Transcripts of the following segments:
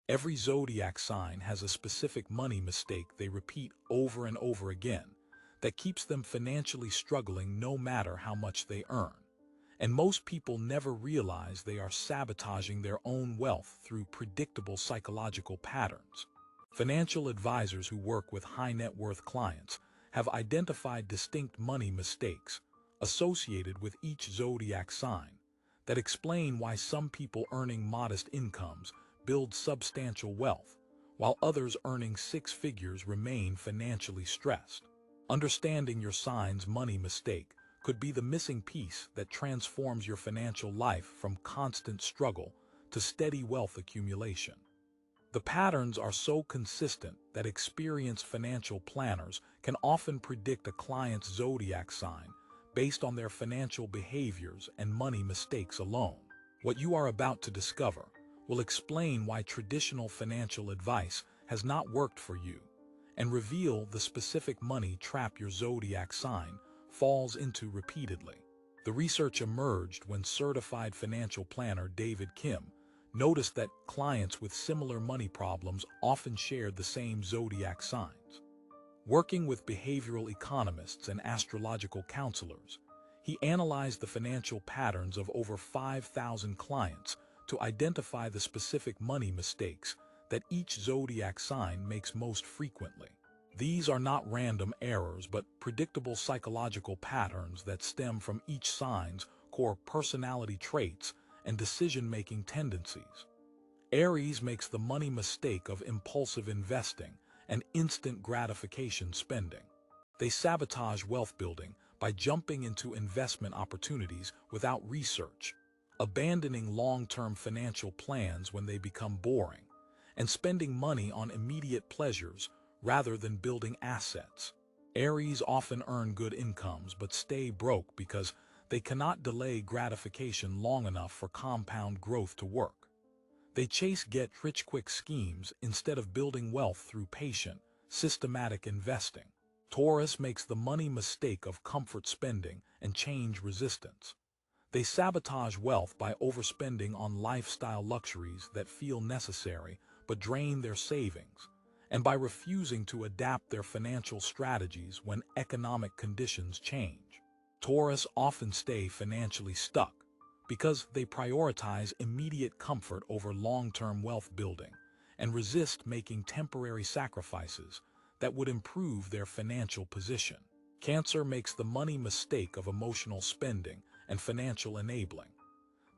Every zodiac sign has a specific money mistake they repeat over and over again that keeps them financially struggling no matter how much they earn. And most people never realize they are sabotaging their own wealth through predictable psychological patterns. Financial advisors who work with high net worth clients have identified distinct money mistakes associated with each zodiac sign that explain why some people earning modest incomes build substantial wealth, while others earning six figures remain financially stressed. Understanding your sign's money mistake could be the missing piece that transforms your financial life from constant struggle to steady wealth accumulation. The patterns are so consistent that experienced financial planners can often predict a client's zodiac sign based on their financial behaviors and money mistakes alone. What you are about to discover will explain why traditional financial advice has not worked for you and reveal the specific money trap your zodiac sign falls into repeatedly. The research emerged when certified financial planner David Kim noticed that clients with similar money problems often shared the same zodiac signs. Working with behavioral economists and astrological counselors, he analyzed the financial patterns of over 5,000 clients to identify the specific money mistakes that each zodiac sign makes most frequently. These are not random errors but predictable psychological patterns that stem from each sign's core personality traits and decision-making tendencies. Aries makes the money mistake of impulsive investing and instant gratification spending. They sabotage wealth building by jumping into investment opportunities without research, abandoning long-term financial plans when they become boring, and spending money on immediate pleasures rather than building assets. Aries often earn good incomes but stay broke because they cannot delay gratification long enough for compound growth to work. They chase get-rich-quick schemes instead of building wealth through patient, systematic investing. Taurus makes the money mistake of comfort spending and change resistance. They sabotage wealth by overspending on lifestyle luxuries that feel necessary but drain their savings, and by refusing to adapt their financial strategies when economic conditions change. Taurus often stay financially stuck because they prioritize immediate comfort over long-term wealth building and resist making temporary sacrifices that would improve their financial position. Cancer makes the money mistake of emotional spending and financial enabling.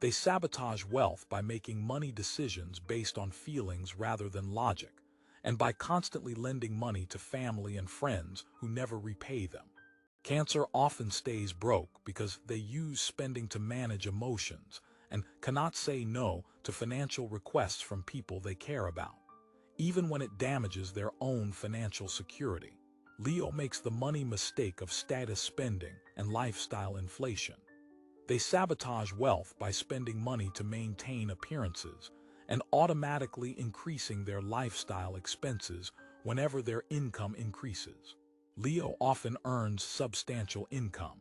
They sabotage wealth by making money decisions based on feelings rather than logic, and by constantly lending money to family and friends who never repay them. Cancer often stays broke because they use spending to manage emotions and cannot say no to financial requests from people they care about, even when it damages their own financial security. Leo makes the money mistake of status spending and lifestyle inflation. They sabotage wealth by spending money to maintain appearances and automatically increasing their lifestyle expenses whenever their income increases. Leo often earns substantial income,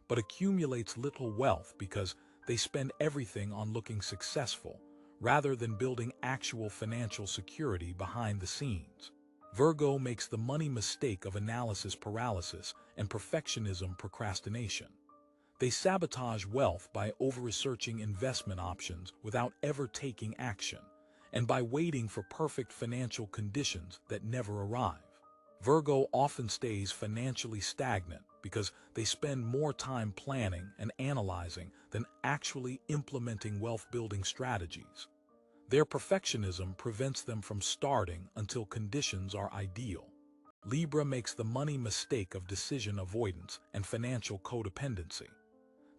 but accumulates little wealth because they spend everything on looking successful rather than building actual financial security behind the scenes. Virgo makes the money mistake of analysis paralysis and perfectionism procrastination. They sabotage wealth by over-researching investment options without ever taking action, and by waiting for perfect financial conditions that never arrive. Virgo often stays financially stagnant because they spend more time planning and analyzing than actually implementing wealth-building strategies. Their perfectionism prevents them from starting until conditions are ideal. Libra makes the money mistake of decision avoidance and financial codependency.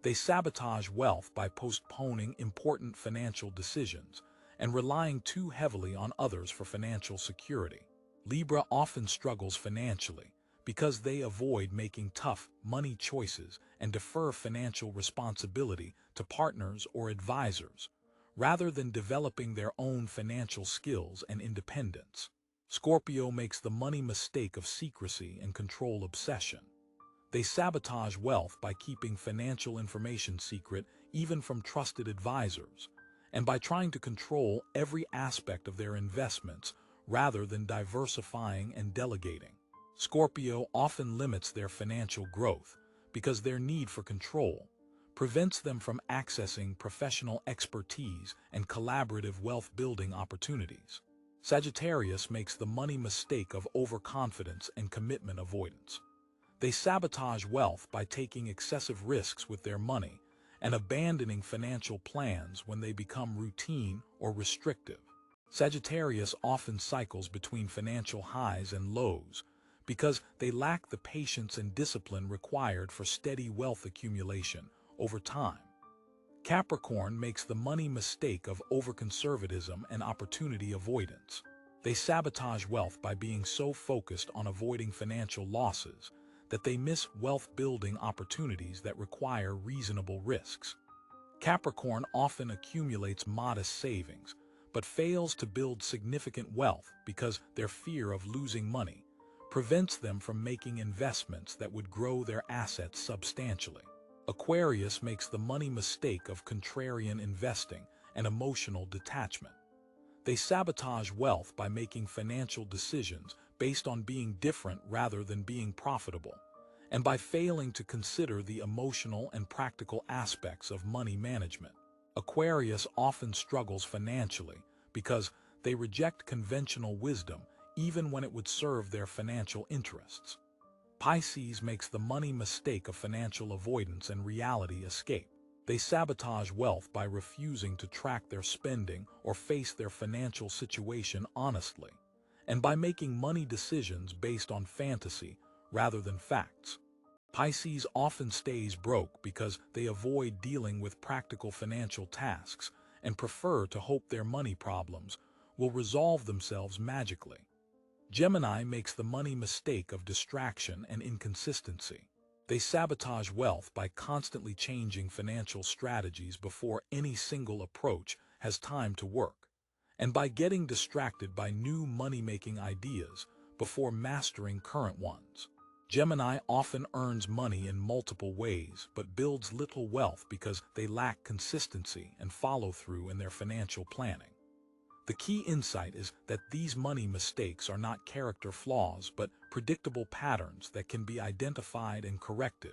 They sabotage wealth by postponing important financial decisions and relying too heavily on others for financial security. Libra often struggles financially because they avoid making tough money choices and defer financial responsibility to partners or advisors, rather than developing their own financial skills and independence. Scorpio makes the money mistake of secrecy and control obsession. They sabotage wealth by keeping financial information secret even from trusted advisors, and by trying to control every aspect of their investments rather than diversifying and delegating. Scorpio often limits their financial growth because their need for control prevents them from accessing professional expertise and collaborative wealth-building opportunities. Sagittarius makes the money mistake of overconfidence and commitment avoidance. They sabotage wealth by taking excessive risks with their money and abandoning financial plans when they become routine or restrictive. Sagittarius often cycles between financial highs and lows because they lack the patience and discipline required for steady wealth accumulation over time. Capricorn makes the money mistake of overconservatism and opportunity avoidance. They sabotage wealth by being so focused on avoiding financial losses that they miss wealth-building opportunities that require reasonable risks. Capricorn often accumulates modest savings, but fails to build significant wealth because their fear of losing money prevents them from making investments that would grow their assets substantially. Aquarius makes the money mistake of contrarian investing and emotional detachment. They sabotage wealth by making financial decisions based on being different rather than being profitable, and by failing to consider the emotional and practical aspects of money management. Aquarius often struggles financially because they reject conventional wisdom even when it would serve their financial interests. Pisces makes the money mistake of financial avoidance and reality escape. They sabotage wealth by refusing to track their spending or face their financial situation honestly, and by making money decisions based on fantasy rather than facts. Pisces often stays broke because they avoid dealing with practical financial tasks and prefer to hope their money problems will resolve themselves magically. Gemini makes the money mistake of distraction and inconsistency. They sabotage wealth by constantly changing financial strategies before any single approach has time to work, and by getting distracted by new money-making ideas before mastering current ones. Gemini often earns money in multiple ways but builds little wealth because they lack consistency and follow-through in their financial planning. The key insight is that these money mistakes are not character flaws but predictable patterns that can be identified and corrected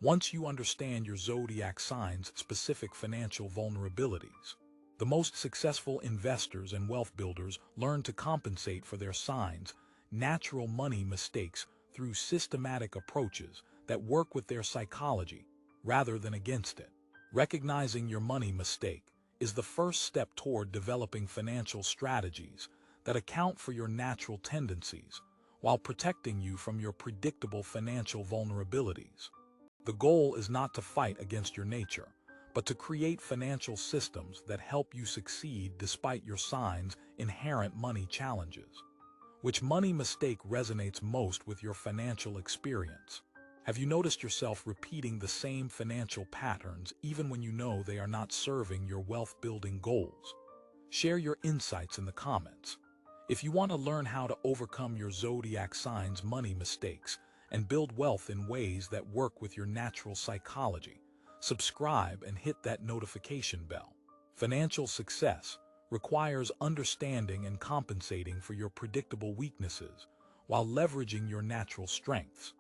once you understand your zodiac sign's specific financial vulnerabilities. The most successful investors and wealth builders learn to compensate for their sign's natural money mistakes through systematic approaches that work with their psychology rather than against it. Recognizing your money mistake is the first step toward developing financial strategies that account for your natural tendencies while protecting you from your predictable financial vulnerabilities. The goal is not to fight against your nature, but to create financial systems that help you succeed despite your sign's inherent money challenges. Which money mistake resonates most with your financial experience? Have you noticed yourself repeating the same financial patterns even when you know they are not serving your wealth-building goals? Share your insights in the comments. If you want to learn how to overcome your zodiac sign's money mistakes and build wealth in ways that work with your natural psychology, subscribe and hit that notification bell. Financial success requires understanding and compensating for your predictable weaknesses while leveraging your natural strengths.